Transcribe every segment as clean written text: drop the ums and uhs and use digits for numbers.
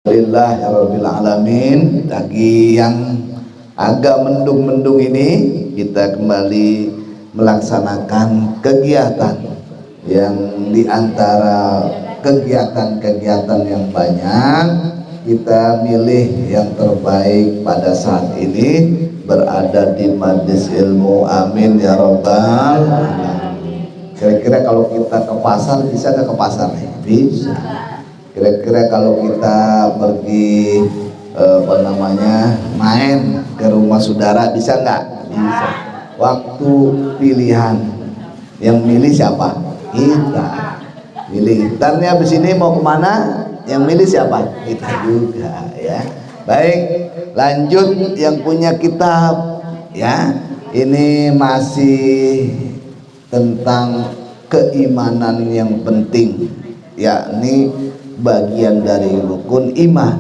Alhamdulillahirabbil alamin. Pagi yang agak mendung-mendung ini kita kembali melaksanakan kegiatan yang diantara kegiatan-kegiatan yang banyak kita milih yang terbaik pada saat ini berada di Majelis Ilmu. Amin ya rabbal alamin. Kira-kira kalau kita ke pasar bisa nggak ke pasar nih? Bisa. Kira-kira kalau kita pergi main ke rumah saudara bisa nggak? Bisa. Waktu pilihan yang milih siapa? Kita. Milih. Ntarnya habis ini mau kemana? Yang milih siapa? Kita juga ya. Baik, lanjut yang punya kitab ya. Ini masih tentang keimanan yang penting, yakni bagian dari rukun iman,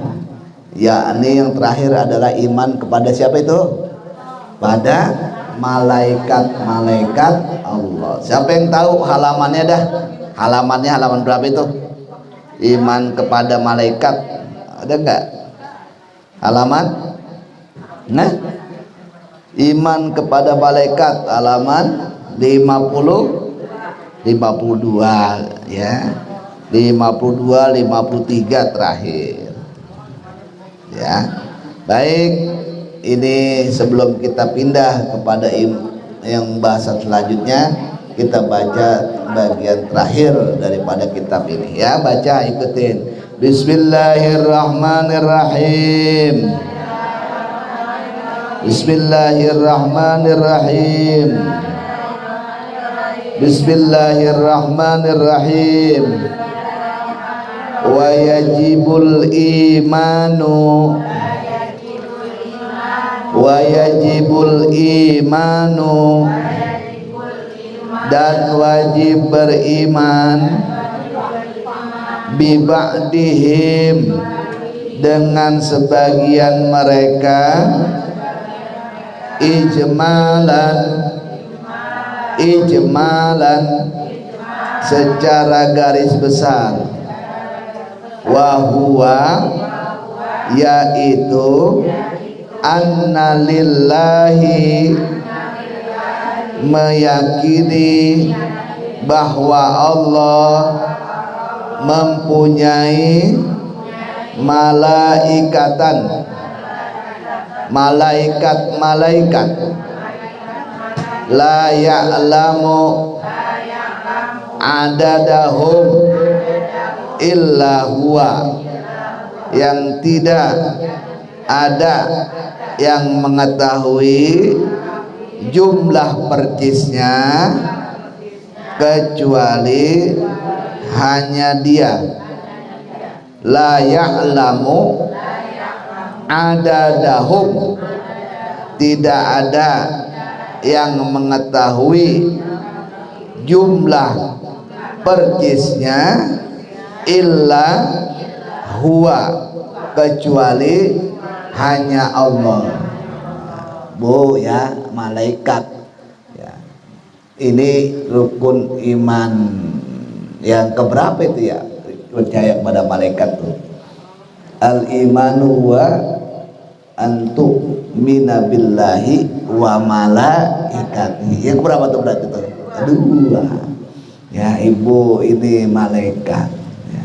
yakni yang terakhir adalah iman kepada siapa itu? Pada malaikat-malaikat Allah. Siapa yang tahu halamannya dah? Halamannya halaman berapa itu? Iman kepada malaikat. Ada enggak? Halaman? Nah, iman kepada malaikat halaman 52 ya. 52, 53 terakhir ya. Baik, ini sebelum kita pindah kepada yang bahasan selanjutnya, kita baca bagian terakhir daripada kitab ini ya. Baca, ikutin. Bismillahirrahmanirrahim. Bismillahirrahmanirrahim. Bismillahirrahmanirrahim. Wa yajibul imanu dan wajib beriman bi ba'dihim dengan sebagian mereka ijmalan secara garis besar, wahwa yaitu annalillahi meyakini bahwa Allah mempunyai malaikat la ya'lamu adadahum illa huwa, yang tidak ada yang mengetahui jumlah percisnya kecuali hanya Dia. La ya'lamu adadahum, tidak ada yang mengetahui jumlah percisnya illa huwa, kecuali hanya Allah. Bu ya, malaikat ya. Ini rukun iman yang keberapa itu ya? Percaya kepada malaikat tuh. Al imanu wa antu minabillahi wa malaikatihi. Yang berapa tuh berarti tuh? Dua. Ya ibu, ini malaikat ya.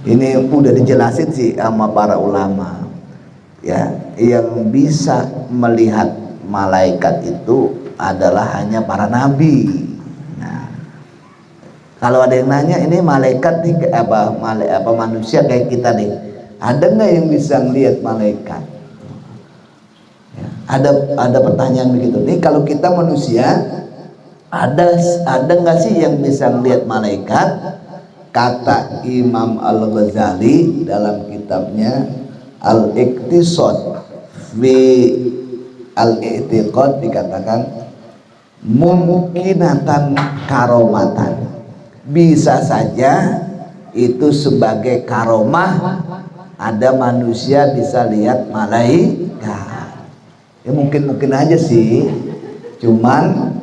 Ini udah dijelasin sih sama para ulama ya, yang bisa melihat malaikat itu adalah hanya para nabi. Nah, kalau ada yang nanya ini malaikat nih apa manusia kayak kita nih, ada nggak yang bisa melihat malaikat? Ya, ada pertanyaan begitu nih. Kalau kita manusia, ada nggak sih yang bisa melihat malaikat? Kata Imam Al-Ghazali dalam kitabnya Al-Iqtisad fi Al-I'tiqad dikatakan mungkinatan karomatan, bisa saja itu sebagai karomah, ada manusia bisa lihat malaikat. Ya mungkin aja sih, cuman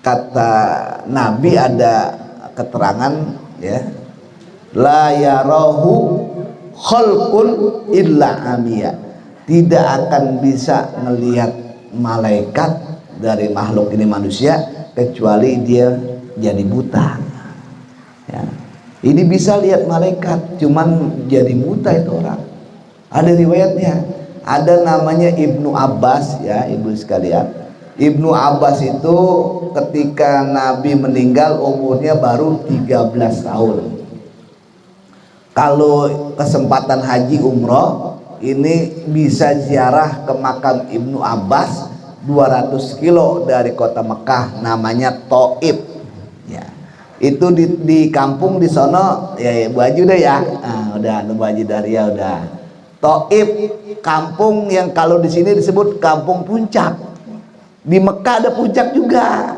kata Nabi ada keterangan ya, la yarahu khalqun illa amiya, tidak akan bisa melihat malaikat dari makhluk ini manusia kecuali dia jadi buta ya. Ini bisa lihat malaikat cuman jadi buta itu orang. Ada riwayatnya, ada namanya Ibnu Abbas ya ibu sekalian. Ibnu Abbas itu ketika Nabi meninggal umurnya baru 13 tahun. Kalau kesempatan haji umroh ini bisa ziarah ke makam Ibnu Abbas 200 kilo dari kota Mekah, namanya Thaif ya. Itu di kampung di sono ya Bu Haji udah ya. Udah Bu Haji Daria udah. Thaif kampung yang kalau di sini disebut kampung puncak. Di Mekah ada puncak juga.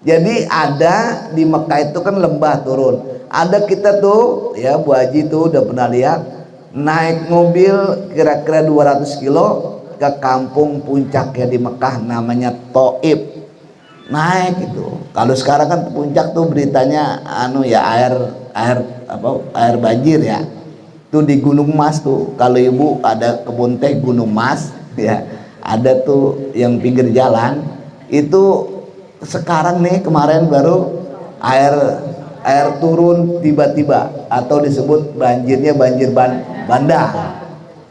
Jadi ada di Mekah itu kan lembah turun. Ada kita tuh ya Bu Haji tuh udah pernah lihat naik mobil kira-kira 200 kilo ke kampung puncak ya di Mekah namanya Thaif. Naik itu. Kalau sekarang kan puncak tuh beritanya ya air banjir ya. Tuh di Gunung Mas tuh. Kalau ibu ada kebun teh Gunung Mas ya. Ada tuh yang pinggir jalan. Itu sekarang nih kemarin baru air turun tiba-tiba atau disebut banjirnya banjir bandang.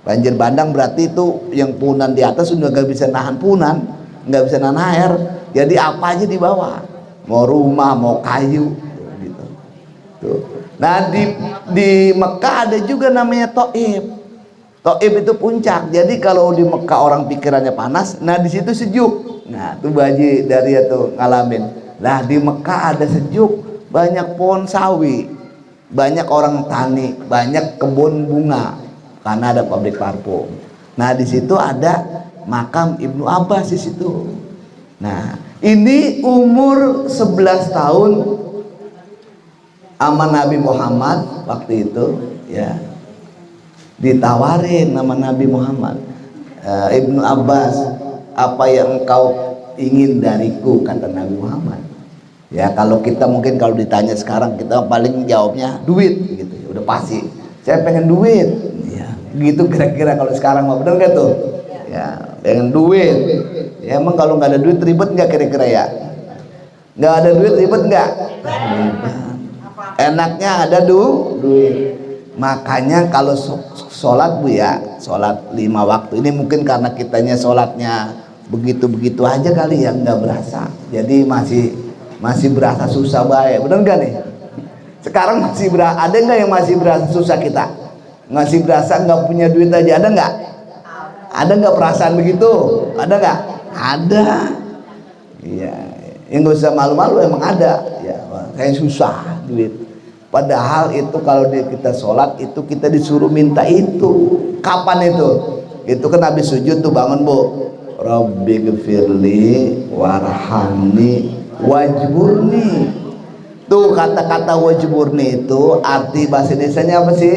Banjir bandang berarti itu yang punan di atas sudah nggak bisa nahan punan, nggak bisa nahan air. Jadi apa aja di bawah, mau rumah, mau kayu, gitu. Tuh. Nah di Mekah ada juga namanya Thaif. Thaif itu puncak. Jadi kalau di Mekah orang pikirannya panas, nah di situ sejuk. Nah tuh Bu Haji Daria tuh ngalamin. Nah di Mekah ada sejuk, banyak pohon sawi, banyak orang tani, banyak kebun bunga, karena ada pabrik parfum. Nah di situ ada makam Ibnu Abbas di situ. Nah ini umur 11 tahun sama Nabi Muhammad waktu itu ya, ditawarin nama Nabi Muhammad, Ibnu Abbas, apa yang engkau ingin dariku, kata Nabi Muhammad. Ya kalau kita mungkin kalau ditanya sekarang kita paling jawabnya duit gitu ya, udah pasti saya pengen duit ya, gitu kira-kira kalau sekarang mau, bener gak tuh ya, pengen duit ya. Emang kalau nggak ada duit ribet nggak kira-kira ya? Nggak ada duit ribet nggak? Enaknya ada duit. Makanya kalau sholat Bu ya, sholat 5 waktu ini mungkin karena kitanya sholatnya begitu-begitu aja kali ya, nggak berasa. Jadi masih berasa susah baik, bener nggak nih? Sekarang masih berasa, ada nggak yang masih berasa susah kita? Masih berasa nggak punya duit aja, ada nggak? Ada nggak perasaan begitu? Ada nggak? Ada. Iya, yang nggak usah malu-malu, emang ada. Ya, kayak susah duit. Padahal itu kalau kita sholat itu kita disuruh minta itu. Kapan itu? Itu kan habis sujud tuh bangun Bu. Rabbi gfirli warhamni wajburni. Tuh kata-kata wajburni itu arti bahasa Indonesianya apa sih?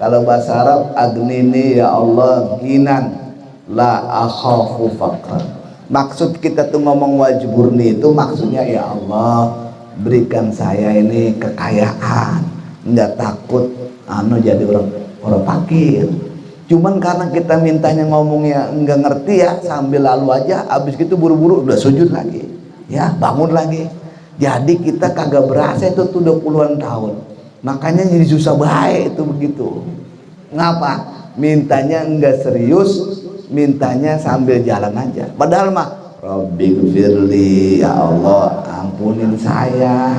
Kalau bahasa Arab agnini ya Allah ginan la akhafu faqr. Maksud kita tuh ngomong wajburni itu maksudnya ya Allah berikan saya ini kekayaan, nggak takut jadi orang fakir. Cuman karena kita mintanya ngomongnya nggak ngerti ya, sambil lalu aja, habis gitu buru-buru udah sujud lagi ya, bangun lagi. Jadi kita kagak berasa itu tuh udah puluhan tahun. Makanya jadi susah baik itu begitu. Ngapa? Mintanya enggak serius, mintanya sambil jalan aja. Padahal mah Rabbi gfirli, ya Allah ampunin saya,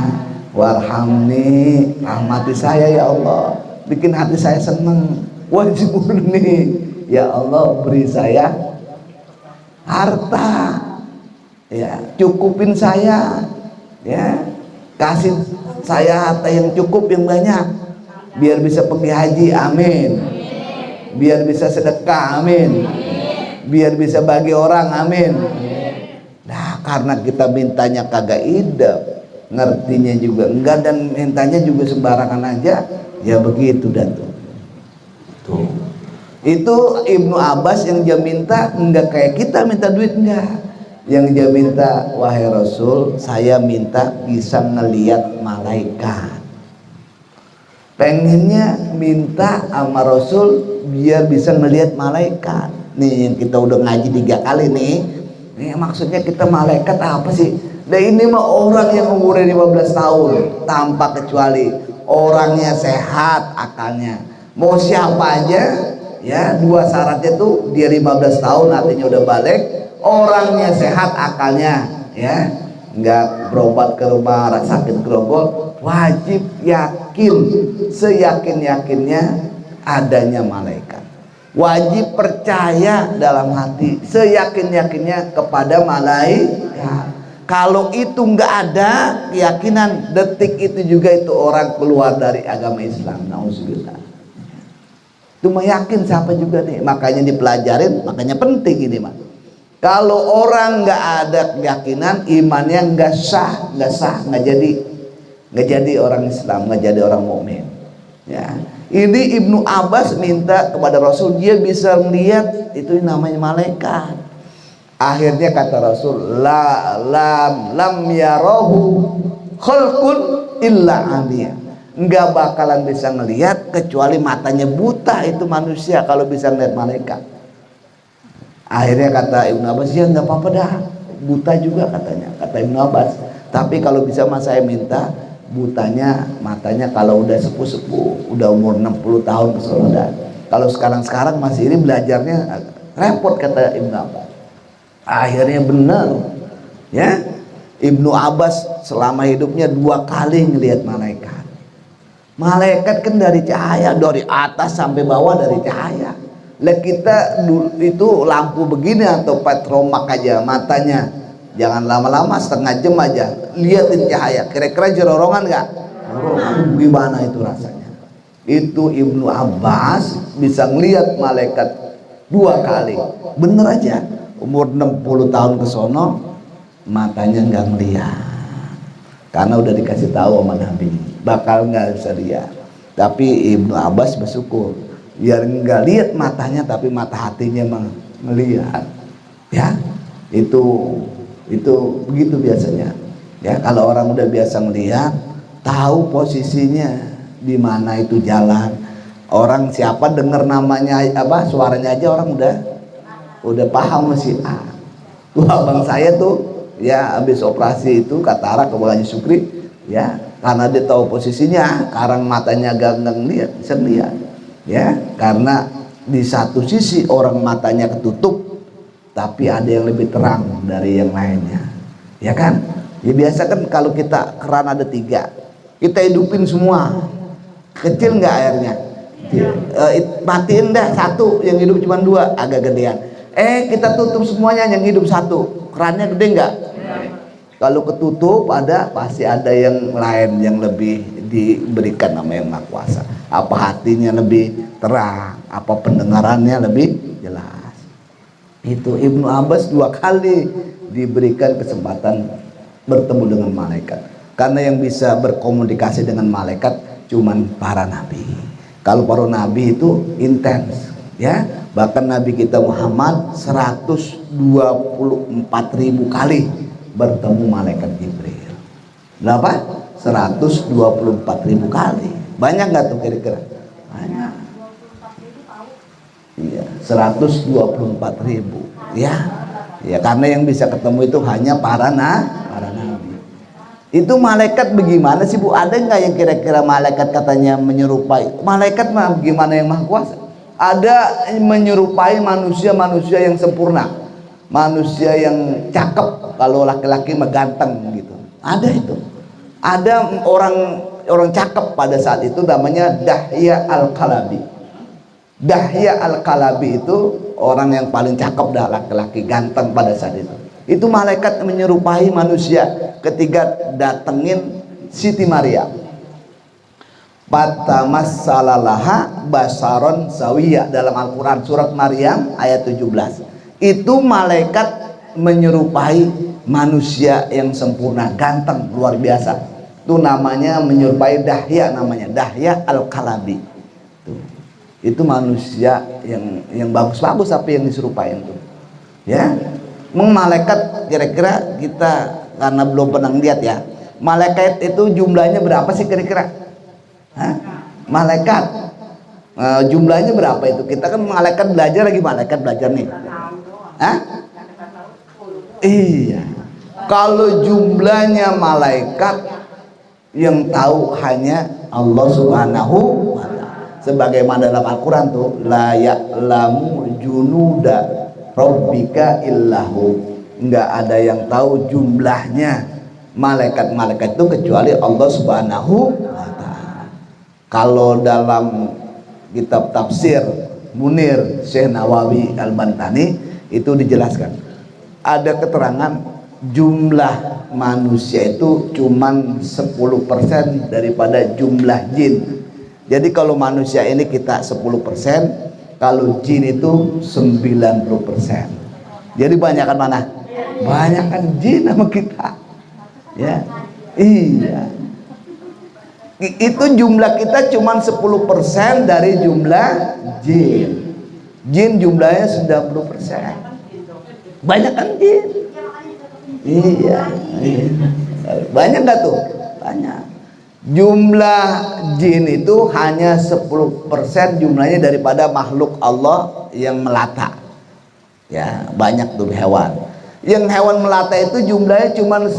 warhamni, rahmati saya ya Allah, bikin hati saya seneng, wajibuni, ya Allah beri saya harta, ya cukupin saya, ya kasih saya harta yang cukup yang banyak, biar bisa pergi haji, amin, biar bisa sedekah, amin, biar bisa bagi orang, amin. Nah karena kita mintanya kagak idem, ngertinya juga enggak, dan mintanya juga sembarangan aja, ya begitu dan tuh. Itu Ibnu Abbas yang dia minta enggak kayak kita minta duit, enggak. Yang dia minta, wahai Rasul, saya minta bisa ngelihat malaikat. pengennya minta sama Rasul biar bisa melihat malaikat. Nih yang kita udah ngaji 3 kali nih. Ini maksudnya kita malaikat apa sih? Dan ini mah orang yang umurnya 15 tahun tanpa kecuali, orangnya sehat akalnya. Mau siapa aja ya, 2 syaratnya tuh dia 15 tahun artinya udah balik, orangnya sehat akalnya ya, nggak berobat ke rumah sakit gerogol, wajib yakin seyakin-yakinnya adanya malaikat. Wajib percaya dalam hati seyakin-yakinnya kepada malaikat. Kalau itu nggak ada keyakinan, detik itu juga itu orang keluar dari agama Islam. Nauzubillah. Itu meyakin siapa juga nih, makanya dipelajarin, makanya penting ini mah. Kalau orang nggak ada keyakinan, imannya nggak sah, nggak jadi orang Islam, nggak jadi orang mukmin. Ya, ini Ibnu Abbas minta kepada Rasul dia bisa melihat itu namanya malaikat. Akhirnya kata Rasul, lam yarahu khalqun illa amiyah. Enggak bakalan bisa ngelihat kecuali matanya buta itu manusia kalau bisa ngelihat malaikat. Akhirnya kata Ibnu Abbas, ya enggak apa-apa dah, buta juga katanya, kata Ibnu Abbas. Tapi kalau bisa mas saya minta butanya matanya kalau udah sepuh-sepuh, udah umur 60 tahun ke sana. Kalau sekarang masih ini belajarnya repot kata Ibnu Abbas. Akhirnya benar ya, Ibnu Abbas selama hidupnya 2 kali ngelihat malaikat. Malaikat kan dari cahaya, dari atas sampai bawah dari cahaya. Lah kita itu lampu begini atau petromak aja matanya, jangan lama-lama setengah jam aja liatin cahaya, kira-kira jerorongan nggak? Gimana itu rasanya? Itu Ibnu Abbas bisa ngelihat malaikat 2 kali, bener aja. Umur 60 tahun ke sono matanya nggak ngeliat karena udah dikasih tahu sama Nabi bakal nggak bisa lihat. Tapi Ibnu Abbas bersyukur biar nggak lihat matanya tapi mata hatinya melihat ya. Itu begitu biasanya ya, kalau orang udah biasa melihat, tahu posisinya di mana itu jalan. Orang siapa dengar namanya apa, suaranya aja orang udah paham masih tuh abang saya tuh ya habis operasi itu katarak ke Haji Sukri ya, karena dia tahu posisinya, karang matanya agak lihat bisa lihat ya, karena di satu sisi orang matanya ketutup tapi ada yang lebih terang dari yang lainnya ya kan. Ya biasa kan kalau kita keran ada 3 kita hidupin semua, kecil nggak airnya, matiin dah 1 yang hidup cuma 2 agak gedean. Kita tutup semuanya yang hidup 1, kerannya gede nggak? Kalau ketutup pasti ada yang lain yang lebih diberikan nama yang Maha Kuasa. Apa hatinya lebih terang, apa pendengarannya lebih jelas. Itu Ibnu Abbas 2 kali diberikan kesempatan bertemu dengan malaikat. Karena yang bisa berkomunikasi dengan malaikat cuman para nabi. Kalau para nabi itu intens ya. Bahkan Nabi kita Muhammad 124.000 kali bertemu malaikat Jibril. Berapa? 124.000 kali. Banyak nggak tuh kira-kira? Banyak. Iya, 124.000 ya. Ya karena yang bisa ketemu itu hanya para nabi. Itu malaikat bagaimana sih Bu? Ada nggak yang kira-kira malaikat katanya menyerupai? Malaikat mah bagaimana yang Maha Kuasa? Ada menyerupai manusia yang sempurna, manusia yang cakep, kalau laki-laki mah ganteng gitu. Ada itu. Ada orang cakep pada saat itu namanya Dahya Al-Kalabi. Dahya Al-Kalabi itu orang yang paling cakep dah, laki-laki ganteng pada saat itu. Itu malaikat menyerupai manusia ketika datengin Siti Maryam. Fatamassalaha basaron sawiyya dalam Al-Quran surat Maryam ayat 17. Itu malaikat menyerupai manusia yang sempurna, ganteng, luar biasa. Itu namanya menyerupai Dahya, namanya Dahya Al-Kalabi. Itu manusia yang bagus-bagus apa yang diserupai itu. Ya, malaikat kira-kira kita karena belum pernah lihat ya. Malaikat itu jumlahnya berapa sih kira-kira? malaikat. Jumlahnya berapa itu? Kita kan malaikat belajar lagi, malaikat belajar nih. Hah? Iya. Kalau jumlahnya malaikat yang tahu hanya Allah Subhanahu wa ta'ala. Sebagaimana dalam Al-Qur'an tuh, la ya'lamu junuda rabbika illahu. Enggak ada yang tahu jumlahnya malaikat-malaikat itu kecuali Allah Subhanahu wa ta'ala. Kalau dalam kitab tafsir Munir Syekh Nawawi Al-Bantani itu dijelaskan, ada keterangan jumlah manusia itu cuman 10% daripada jumlah jin. Jadi kalau manusia ini kita 10%, kalau jin itu 90%. Jadi banyakan mana? Banyakan jin sama kita. Ya. Iya. Itu jumlah kita cuman 10% dari jumlah jin. Jin jumlahnya 90%. Banyakan jin. Iya. Banyak nggak tuh? Banyak. Jumlah jin itu hanya 10% jumlahnya daripada makhluk Allah yang melata. Ya, banyak tuh hewan. Yang hewan melata itu jumlahnya cuma 10%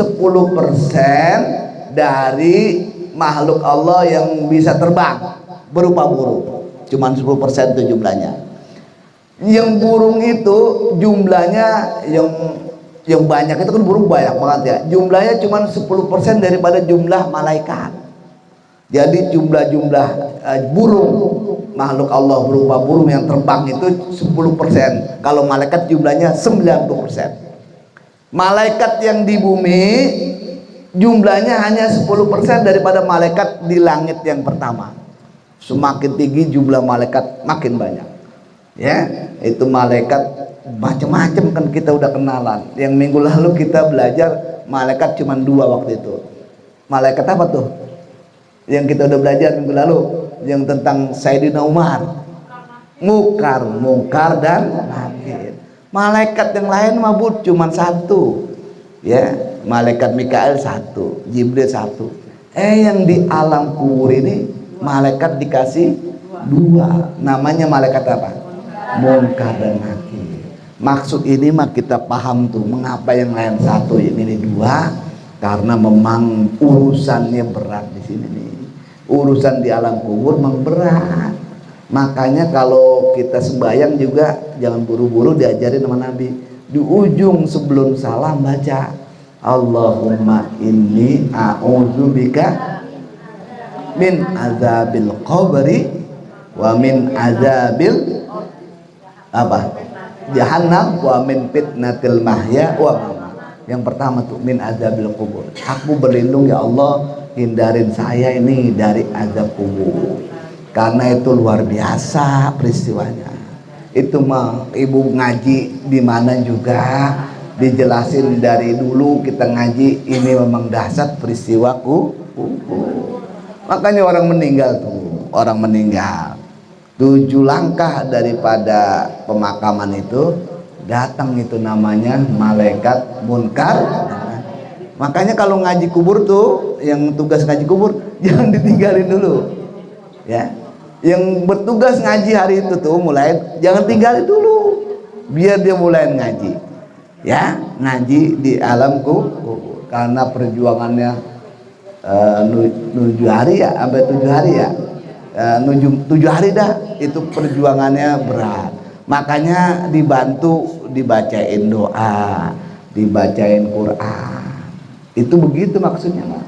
dari makhluk Allah yang bisa terbang berupa burung. Cuma 10% itu jumlahnya. Yang burung itu jumlahnya yang banyak itu kan burung banyak banget ya. Jumlahnya cuma 10% daripada jumlah malaikat. Jadi jumlah burung makhluk Allah berupa burung yang terbang itu 10%. Kalau malaikat jumlahnya 90%. Malaikat yang di bumi jumlahnya hanya 10% daripada malaikat di langit yang pertama. Semakin tinggi jumlah malaikat makin banyak. Ya, itu malaikat macam-macam kan kita udah kenalan. Yang minggu lalu kita belajar malaikat cuma 2 waktu itu. Malaikat apa tuh? Yang kita udah belajar minggu lalu, yang tentang Sayyidina Umar, Mungkar dan Nakir. Malaikat yang lain mabut cuma 1, ya, malaikat Mikael 1, Jibril 1. Yang di alam kubur ini malaikat dikasih 2, namanya malaikat apa? Mungkar dan Nakir. Maksud ini mah kita paham tuh, mengapa yang lain 1 ini 2? Karena memang urusannya berat di sini nih. Urusan di alam kubur memang berat. Makanya kalau kita sembahyang juga jangan buru-buru diajarin sama Nabi. Di ujung sebelum salam baca Allahumma inni a'udzubika min azabil qabri wa min azabil apa? Jahannam wa min fitnatil mahya wa mamat. Yang pertama tuh min azabil kubur. Aku berlindung ya Allah, hindarin saya ini dari azab kubur. Karena itu luar biasa peristiwanya. Itu mah ibu ngaji di mana juga dijelasin dari dulu kita ngaji, ini memang dahsyat peristiwa kubur. Makanya orang meninggal tuh, orang meninggal 7 langkah daripada pemakaman itu datang itu namanya malaikat munkar. Makanya kalau ngaji kubur tuh, yang tugas ngaji kubur jangan ditinggalin dulu, ya. Yang bertugas ngaji hari itu tuh mulai jangan tinggalin dulu, biar dia mulai ngaji, ya, ngaji di alam kubur. Karena perjuangannya 7 hari ya, sampai 7 hari ya, 7 hari dah, itu perjuangannya berat. Makanya dibantu dibacain doa, dibacain Quran. Itu begitu maksudnya, Mas.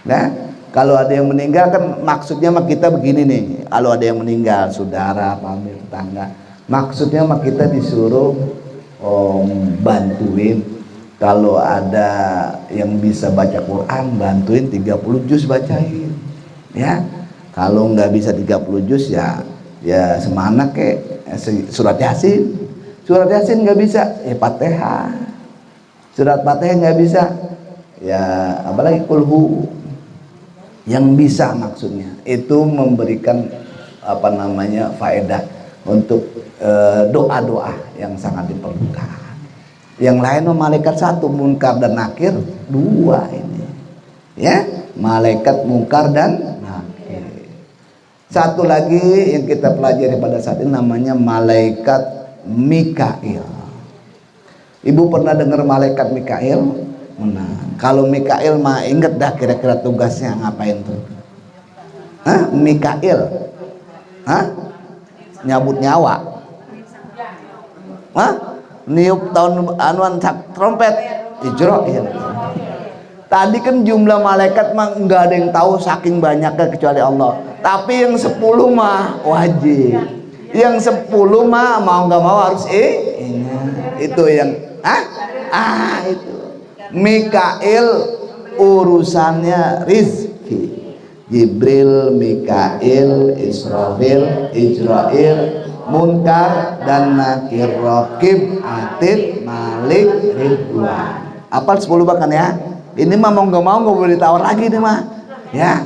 Nah, kalau ada yang meninggal kan maksudnya mah kita begini nih. Kalau ada yang meninggal, saudara, family, tetangga, maksudnya mah kita disuruh bantuin. Kalau ada yang bisa baca Quran, bantuin 30 juz bacain. Ya. Kalau nggak bisa 30 juz ya semana kek surat Yasin. Surat Yasin nggak bisa, ya Fatihah. Surat Fatihah nggak bisa, ya apalagi kulhu. Yang bisa maksudnya itu memberikan apa namanya faedah untuk doa-doa yang sangat diperlukan. Yang lain malaikat 1, Munkar dan Nakir 2 ini, ya, malaikat Munkar dan Nakir. Satu lagi yang kita pelajari pada saat ini namanya malaikat Mikail. Ibu pernah dengar malaikat Mikail? Nah, kalau Mikail mah inget dah kira-kira tugasnya ngapain tuh? Hah? Mikail? Hah? Nyabut nyawa? Hah? Niup tahun anuan trompet? Ijroil. Tadi kan jumlah malaikat mah nggak ada yang tahu saking banyaknya kecuali Allah. Tapi yang 10 mah wajib. Yang 10 mah mau nggak mau harus itu yang itu. Mikail urusannya rizki. Jibril, Mikail, Israfil, Ijrail, Munkar dan Nakir, Raqib, Atid, Malik, Ridwan. Apal 10 bahkan ya. Ini mah mau nggak boleh ditawar lagi nih mah. Ya.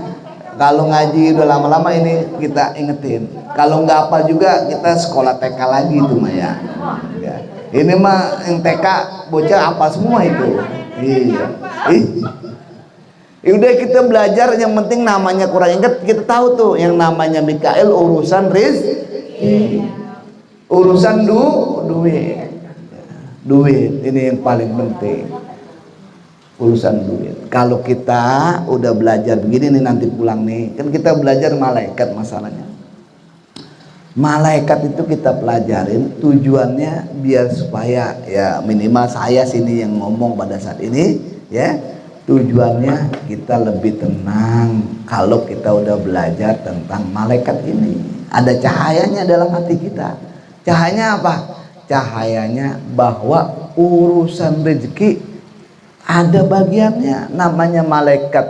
Kalau ngaji udah lama-lama ini kita ingetin. Kalau nggak hafal juga kita sekolah TK lagi itu mah ya. Ya. Ini mah yang TK bocah hafal semua itu. Iya. Udah kita belajar, yang penting namanya kurang ingat, kita tahu tuh yang namanya Mikail urusan rizki. Urusan duit. Duit ini yang paling penting. Urusan duit. Kalau kita udah belajar begini nih nanti pulang nih, kan kita belajar malaikat masalahnya. Malaikat itu kita pelajarin tujuannya biar supaya ya minimal saya sini yang ngomong pada saat ini ya, tujuannya kita lebih tenang kalau kita udah belajar tentang malaikat ini. Ada cahayanya dalam hati kita. Cahayanya apa? Cahayanya bahwa urusan rezeki ada bagiannya, namanya malaikat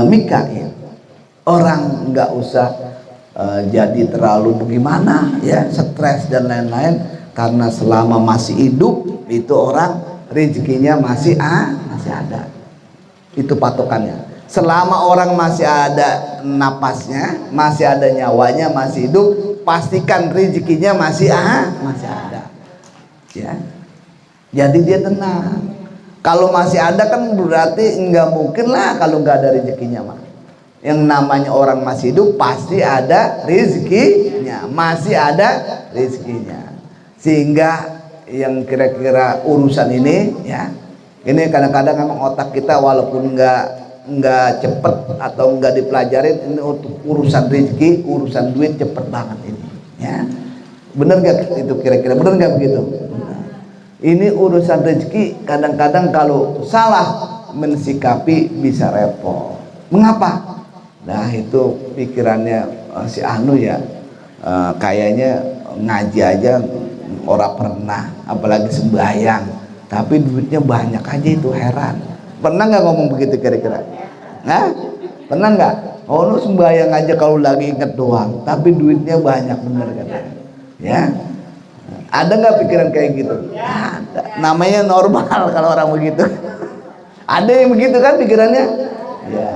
Mikail. Orang nggak usah jadi terlalu bagaimana ya, stres dan lain-lain, karena selama masih hidup itu orang rezekinya masih ada. Itu patokannya. Selama orang masih ada napasnya, masih ada nyawanya, masih hidup, pastikan rezekinya masih ada. Ya. Jadi dia tenang. Kalau masih ada kan berarti nggak mungkin lah kalau nggak ada rezekinya mah. Yang namanya orang masih hidup pasti ada rezekinya, masih ada rezekinya. Sehingga yang kira-kira urusan ini ya, ini kadang-kadang memang otak kita walaupun nggak cepet atau nggak dipelajarin, ini untuk urusan rezeki, urusan duit cepet banget ini. Ya, bener nggak itu kira-kira? Bener nggak begitu? Ini urusan rezeki kadang-kadang kalau salah mensikapi bisa repot. Mengapa? Nah itu pikirannya si Anu ya, kayaknya ngaji aja orang pernah, apalagi sembahyang, tapi duitnya banyak aja, itu heran. Pernah nggak ngomong begitu kira-kira? Nah, pernah nggak? Oh lu sembahyang aja kalau lagi inget doang, tapi duitnya banyak, bener katanya. Ya. Ada nggak pikiran kayak gitu? Ada. Namanya normal kalau orang begitu. Ada yang begitu kan pikirannya? Ya.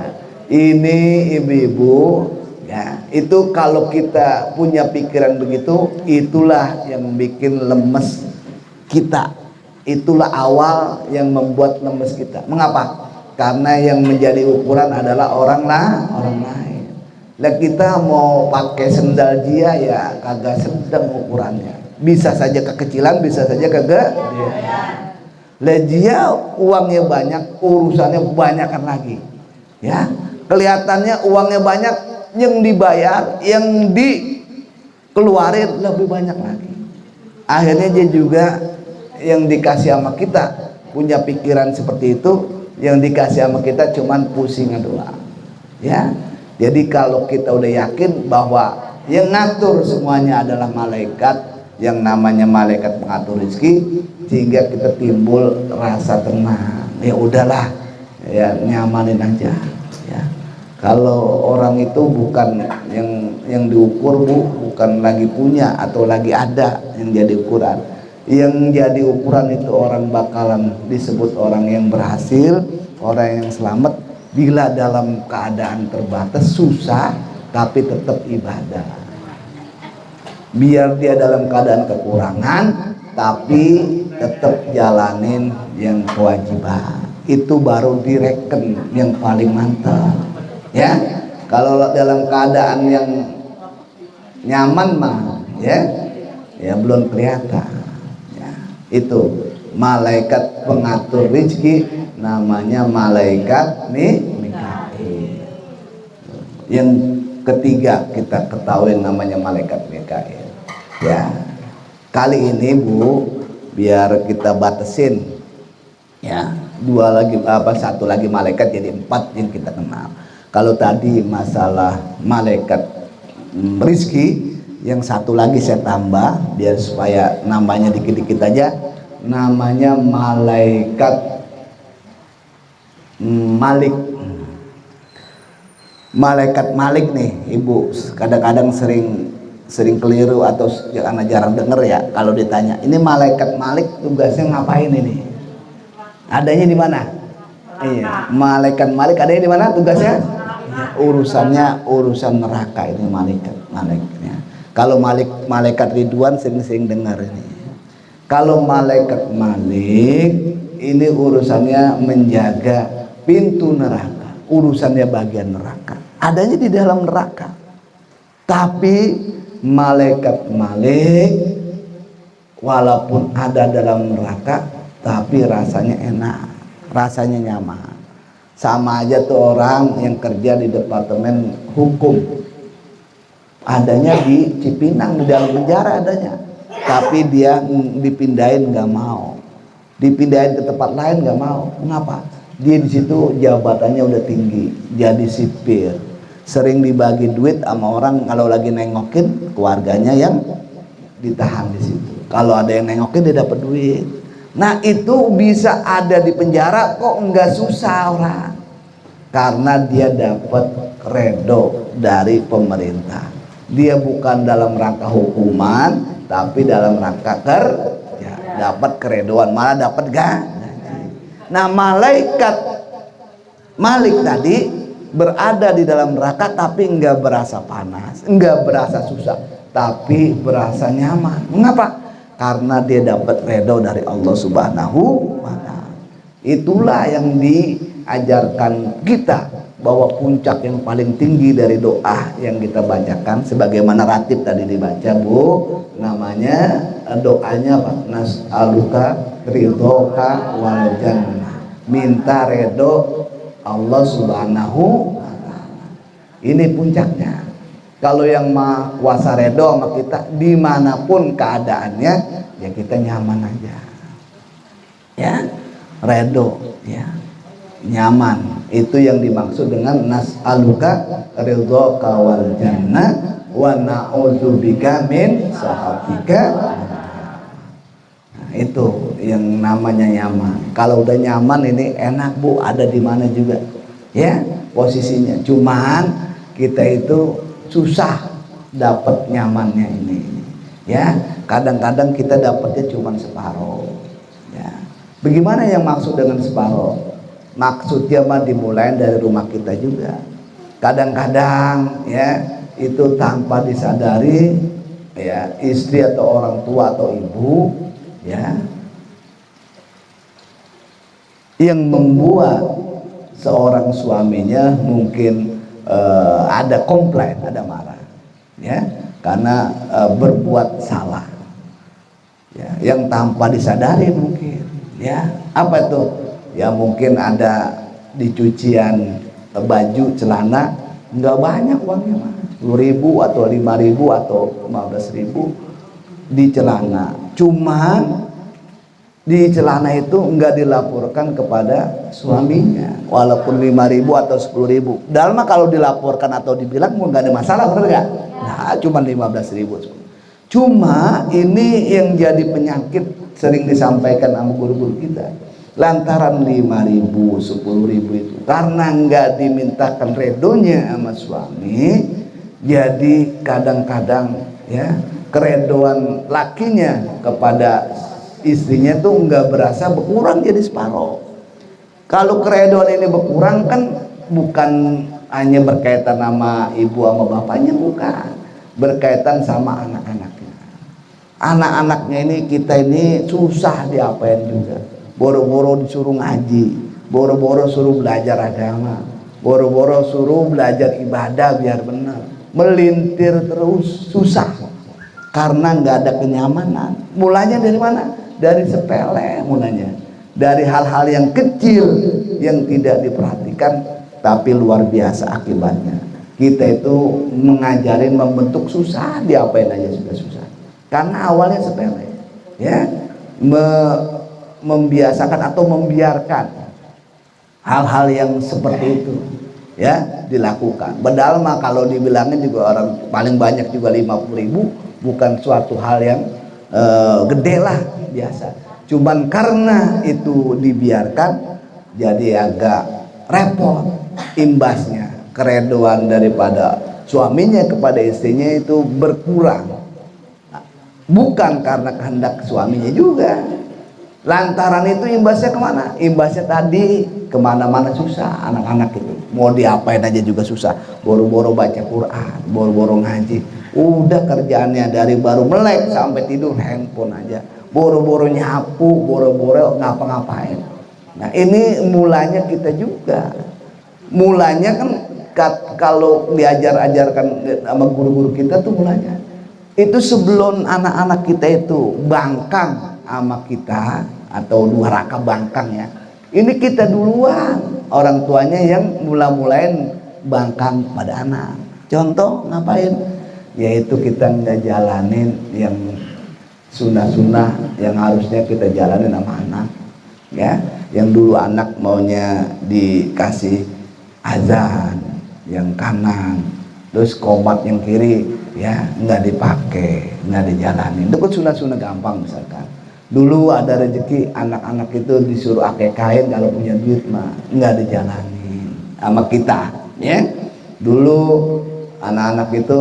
Ini ibu-ibu ya, itu kalau kita punya pikiran begitu, itulah yang bikin lemes kita. Itulah awal yang membuat lemes kita. Mengapa? Karena yang menjadi ukuran adalah orang lain. Lah kita mau pakai sendal dia ya kagak sedang ukurannya. Bisa saja kekecilan, bisa saja kagak. Lah dia uangnya banyak, urusannya banyakan lagi. Ya, kelihatannya uangnya banyak, yang dibayar, yang dikeluarin lebih banyak lagi. Akhirnya dia juga yang dikasih sama kita punya pikiran seperti itu, yang dikasih sama kita cuman pusing doang. Ya. Jadi kalau kita udah yakin bahwa yang ngatur semuanya adalah malaikat, yang namanya malaikat pengatur rezeki, sehingga kita timbul rasa tenang. Ya udahlah, ya nyamanin aja. Ya. Kalau orang itu bukan yang diukur bukan lagi punya atau lagi ada yang jadi ukuran. Yang jadi ukuran itu orang bakalan disebut orang yang berhasil, orang yang selamat bila dalam keadaan terbatas, susah, tapi tetap ibadah. Biar dia dalam keadaan kekurangan, tapi tetap jalanin yang kewajiban. Itu baru direken yang paling mantap. Ya, Kalau dalam keadaan yang nyaman mah ya belum kelihatan ya. Itu malaikat pengatur rezeki namanya malaikat Mikail. Yang ketiga kita ketahui namanya malaikat Mikail ya. Kali ini Bu, biar kita batasin ya, satu lagi malaikat, jadi 4 yang kita kenal. Kalau tadi masalah malaikat rizki, yang satu lagi saya tambah biar supaya namanya dikit-dikit aja, namanya malaikat Malik. Malaikat Malik nih Ibu, kadang-kadang sering keliru atau karena jarang dengar ya, kalau ditanya ini malaikat Malik tugasnya ngapain ini, adanya di mana? Iya, malaikat Malik adanya di mana tugasnya? Urusannya urusan neraka ini malaikatnya. Kalau malaikat Ridwan sering dengar ini. Kalau malaikat Malik ini urusannya menjaga pintu neraka, urusannya bagian neraka, adanya di dalam neraka. Tapi malaikat Malik walaupun ada dalam neraka tapi rasanya enak, rasanya nyaman. Sama aja tuh orang yang kerja di departemen hukum, adanya di Cipinang, di dalam penjara adanya, tapi dia dipindahin nggak mau, dipindahin ke tempat lain nggak mau. Kenapa? Dia di situ jabatannya udah tinggi, jadi sipir, sering dibagi duit sama orang kalau lagi nengokin keluarganya yang ditahan di situ. Kalau ada yang nengokin dia dapat duit. Nah itu bisa ada di penjara kok nggak susah orang, karena dia dapat redo dari pemerintah. Dia bukan dalam rangka hukuman, tapi dalam rangka kerja, dapat keredoan, malah dapat gaji. Nah malaikat Malik tadi berada di dalam neraka tapi nggak berasa panas, nggak berasa susah, tapi berasa nyaman. Mengapa? Karena dia dapat redho dari Allah Subhanahu wa Ta'ala. Itulah yang diajarkan kita, bahwa puncak yang paling tinggi dari doa yang kita bacakan sebagaimana ratib tadi dibaca Bu, namanya doanya apa? Nas'aluka ridhoka wal jannah, minta redho Allah Subhanahu wa Ta'ala. Ini puncaknya. Kalau yang Maha Kuasa redho sama kita dimanapun keadaannya, ya kita nyaman aja ya, redho ya, nyaman. Itu yang dimaksud dengan nas'aluka ridhoka wal jannah wa na'udzubika min sakhatika. Nah, itu yang namanya nyaman. Kalau udah nyaman ini enak Bu, ada di mana juga ya posisinya. Cuman kita itu susah dapat nyamannya ini ya. Kadang-kadang kita dapatnya cuma separuh ya. Bagaimana yang maksud dengan separuh? Maksudnya mah dimulai dari rumah kita juga. Kadang-kadang ya itu tanpa disadari ya, istri atau orang tua atau ibu ya, yang membuat seorang suaminya mungkin ada komplain, ada marah ya, karena berbuat salah ya, yang tanpa disadari mungkin ya. Apa itu ya? Mungkin ada di cucian baju celana nggak banyak uangnya mah, 10.000 atau 5.000 atau 15.000 di celana, cuman di celana itu nggak dilaporkan kepada suaminya, walaupun 5.000 atau 10.000. Dalam kalau dilaporkan atau dibilang mau nggak ada masalah, bener nggak? Nah, cuma 15.000. Cuma ini yang jadi penyakit sering disampaikan sama guru-guru kita. Lantaran 5.000, 10.000 itu karena nggak dimintakan redonya sama suami, jadi kadang-kadang ya keredoan lakinya kepada istrinya tuh nggak berasa berkurang, jadi separuh. Kalau keredoan ini berkurang kan bukan hanya berkaitan sama ibu sama bapaknya, bukan, berkaitan sama anak-anaknya. Anak-anaknya ini kita ini susah diapain juga, boro-boro disuruh ngaji, boro-boro suruh belajar agama, boro-boro suruh belajar ibadah biar benar, melintir terus susah karena nggak ada kenyamanan. Mulanya dari mana? Dari sepele mulanya, dari hal-hal yang kecil yang tidak diperhatikan tapi luar biasa akibatnya. Kita itu mengajarin membentuk susah, diapain aja sudah susah karena awalnya sepele ya. Membiasakan atau membiarkan hal-hal yang seperti itu ya dilakukan. Padahal mah kalau dibilangin juga orang paling banyak juga 50.000, bukan suatu hal yang gede lah, biasa. Cuman karena itu dibiarkan jadi agak repot, imbasnya keredoan daripada suaminya kepada istrinya itu berkurang, bukan karena kehendak suaminya juga. Lantaran itu imbasnya kemana? Imbasnya tadi kemana-mana susah. Anak-anak itu mau diapain aja juga susah. Boro-boro baca Quran, boro-boro ngaji, udah kerjaannya dari baru melek sampai tidur handphone aja, boro-boro nyapu, boro-boro ngapa-ngapain. Nah ini mulanya kita juga. Mulanya kan kalau diajar-ajarkan sama guru-guru kita tuh mulanya itu sebelum anak-anak kita itu bangkang sama kita atau dua raka bangkang ya, ini kita duluan orang tuanya yang mula-mulain bangkang pada anak. Contoh ngapain? Yaitu kita nggak jalanin yang sunnah-sunnah yang harusnya kita jalanin sama anak ya. Yang dulu anak maunya dikasih azan yang kanan, terus komat yang kiri ya nggak dipakai, nggak dijalanin. Itu kan sunnah-sunnah gampang. Misalkan dulu ada rezeki anak-anak itu disuruh akekain, kalau punya duit mah nggak dijalanin sama kita ya. Dulu anak-anak itu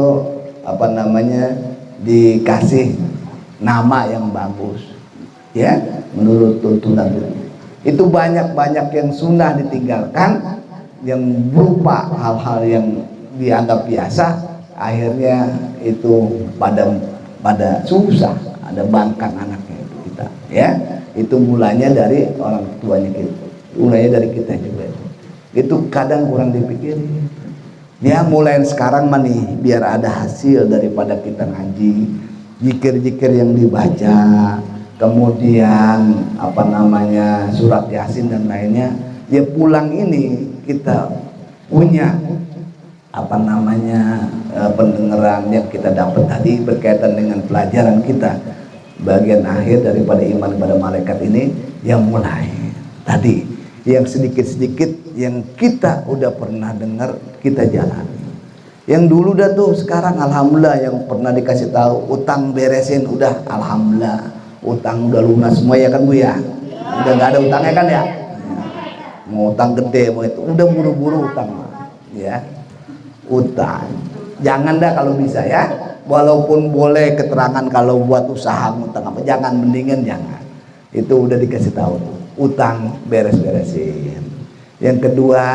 apa namanya dikasih nama yang bagus ya menurut tuntunan itu. Banyak-banyak yang sunnah ditinggalkan yang berupa hal-hal yang dianggap biasa, akhirnya itu pada susah, ada bangkang anaknya itu kita ya. Itu mulanya dari orang tuanya kita, mulanya dari kita juga. Itu kadang kurang dipikirin ya. Mulai sekarang mah nih biar ada hasil daripada kita ngaji, zikir-zikir yang dibaca, kemudian apa namanya surat Yasin dan lainnya ya, pulang ini kita punya apa namanya pendengaran yang kita dapat tadi berkaitan dengan pelajaran kita bagian akhir daripada iman kepada malaikat ini, yang mulai tadi yang sedikit-sedikit yang kita udah pernah dengar kita jalani. Yang dulu dah tuh sekarang alhamdulillah yang pernah dikasih tahu utang beresin udah, alhamdulillah utang udah lunas semua ya kan Bu ya, udah nggak ada utangnya kan ya. Mau utang gede mau itu udah buru-buru utang ya. Utang jangan dah kalau bisa ya, walaupun boleh keterangan kalau buat usaha utang apa jangan, mendingan jangan. Itu udah dikasih tahu tuh, utang beres-beresin. Yang kedua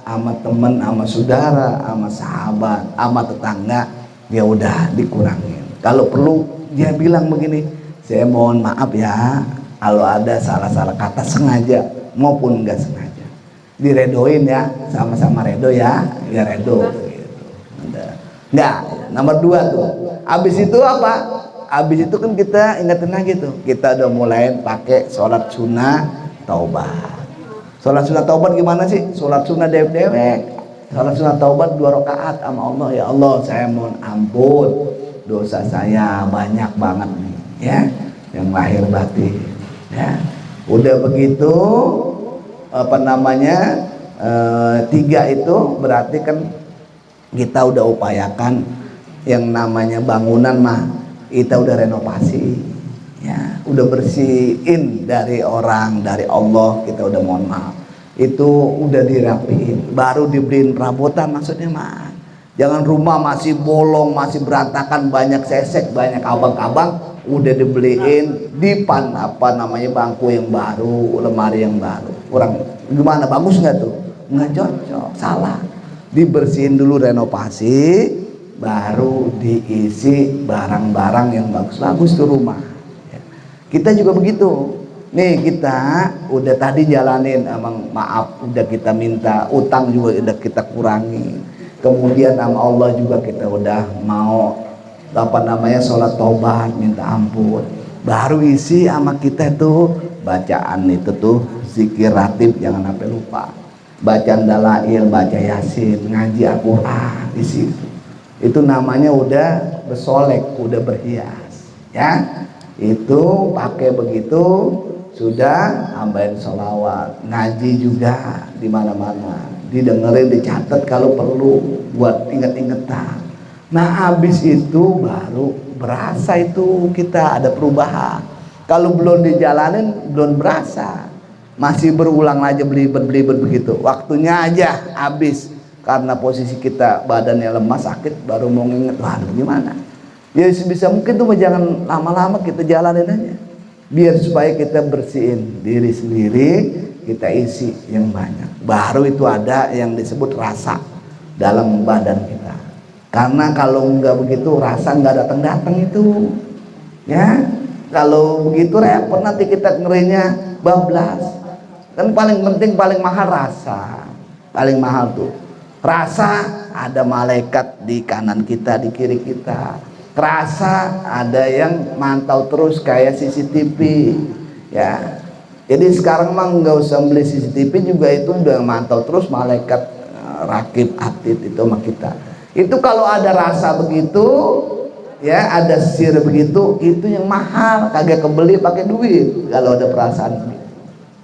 sama temen, sama saudara, sama sahabat, sama tetangga ya udah dikurangin. Kalau perlu dia bilang begini, saya mohon maaf ya kalau ada salah-salah kata sengaja maupun enggak sengaja, diredoin ya, sama-sama redo ya, ya redo gitu. Nah, nomor 2 tuh. Habis itu apa? Habis itu kan kita ingetin lagi tuh, kita udah mulai pakai sholat sunnah taubat. Sholat sunnah taubat gimana sih? Sholat sunnah dewek. Sholat sunnah taubat 2 rakaat sama Allah. Ya Allah, saya mohon ampun dosa saya banyak banget nih ya, yang lahir batin ya. Udah begitu apa namanya 3 itu berarti kan kita udah upayakan yang namanya bangunan mah kita udah renovasi ya, udah bersihin dari orang, dari Allah kita udah mohon maaf, itu udah dirapiin, baru dibeliin perabotan maksudnya mah. Jangan rumah masih bolong, masih berantakan, banyak sesek, banyak abang-abang, udah dibeliin dipan apa namanya bangku yang baru, lemari yang baru. Kurang gimana, bagus nggak tuh? Nggak cocok, salah. Dibersihin dulu, renovasi, baru diisi barang-barang yang bagus-bagus tuh rumah. Kita juga begitu. Nih kita udah tadi jalanin, emang maaf udah kita minta, utang juga udah kita kurangi, kemudian sama Allah juga kita udah mau apa namanya sholat tobat minta ampun, baru isi sama kita tuh bacaan itu tuh zikir ratib, jangan sampai lupa, bacaan dalail, baca yasin, ngaji Al-Quran isi itu namanya udah bersolek, udah berhias ya. Itu pakai begitu sudah, tambahin sholawat, ngaji juga di mana-mana, didengerin, dicatat kalau perlu buat inget-ingetan. Nah habis itu baru berasa itu kita ada perubahan. Kalau belum dijalanin belum berasa, masih berulang aja belibet begitu, waktunya aja habis karena posisi kita badannya lemah sakit, baru mau nginget, waduh gimana ya. Sebisa mungkin tuh jangan lama-lama, kita jalanin aja biar supaya kita bersihin diri sendiri, kita isi yang banyak, baru itu ada yang disebut rasa dalam badan kita. Karena kalau nggak begitu rasa nggak datang-datang itu ya. Kalau begitu repot, nanti kita ngerinya bablas. Kan paling penting, paling mahal rasa, paling mahal tuh rasa. Ada malaikat di kanan kita, di kiri kita, rasa ada yang mantau terus kayak CCTV ya. Jadi sekarang mah nggak usah beli CCTV juga, itu udah mantau terus malaikat rakib atid itu sama kita. Itu kalau ada rasa begitu ya, ada sir begitu, itu yang mahal, kagak kebeli pakai duit kalau ada perasaan begitu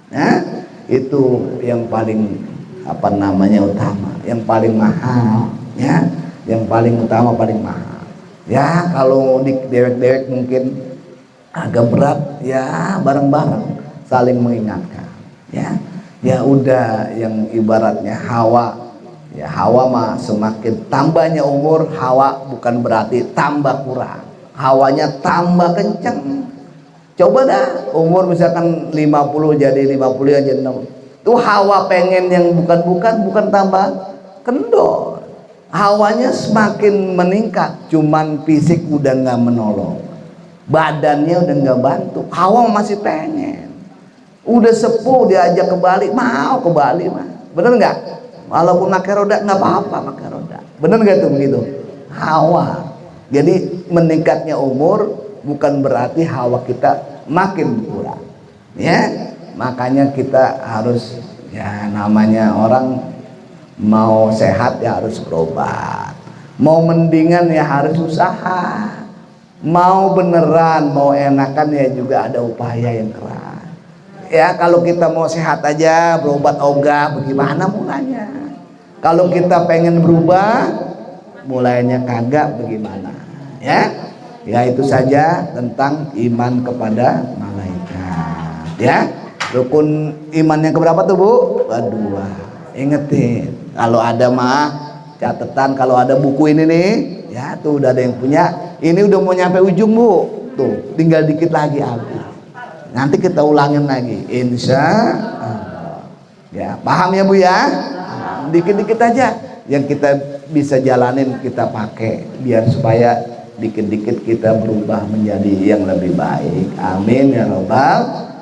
ya. Itu yang paling apa namanya utama, yang paling mahal ya, yang paling utama, paling mahal. Ya kalau di dewek-dewek mungkin agak berat ya, bareng-bareng saling mengingatkan ya. Ya udah, yang ibaratnya Hawa ya, Hawa mah semakin tambahnya umur Hawa bukan berarti tambah kurang, Hawanya tambah kenceng. Coba dah umur misalkan 50 jadi 50 aja 6, tuh Hawa pengen yang bukan tambah kendor, hawanya semakin meningkat, cuman fisik udah nggak menolong, badannya udah nggak bantu, hawa masih pengen. Udah sepuh diajak ke Bali, mau ke Bali mah, bener nggak? Walaupun pakai roda nggak apa-apa pakai roda, bener nggak tuh begitu? Hawa. Jadi meningkatnya umur bukan berarti hawa kita makin berkurang, ya. Makanya kita harus ya, namanya orang mau sehat ya harus berobat, mau mendingan ya harus usaha, mau beneran mau enakan ya juga ada upaya yang keras ya. Kalau kita mau sehat aja berobat ogah, bagaimana mulanya? Kalau kita pengen berubah mulainya kagak, bagaimana ya? Ya itu saja tentang iman kepada malaikat ya. Rukun iman yang keberapa tuh Bu? Kedua. Ingetin, kalau ada mah catatan, kalau ada buku ini nih ya, tuh udah ada yang punya, ini udah mau nyampe ujung Bu, tuh tinggal dikit lagi habis, nanti kita ulangin lagi insya Allah ya. Paham ya Bu ya? Dikit-dikit aja yang kita bisa jalanin, kita pakai biar supaya dikit-dikit kita berubah menjadi yang lebih baik. Amin ya robbal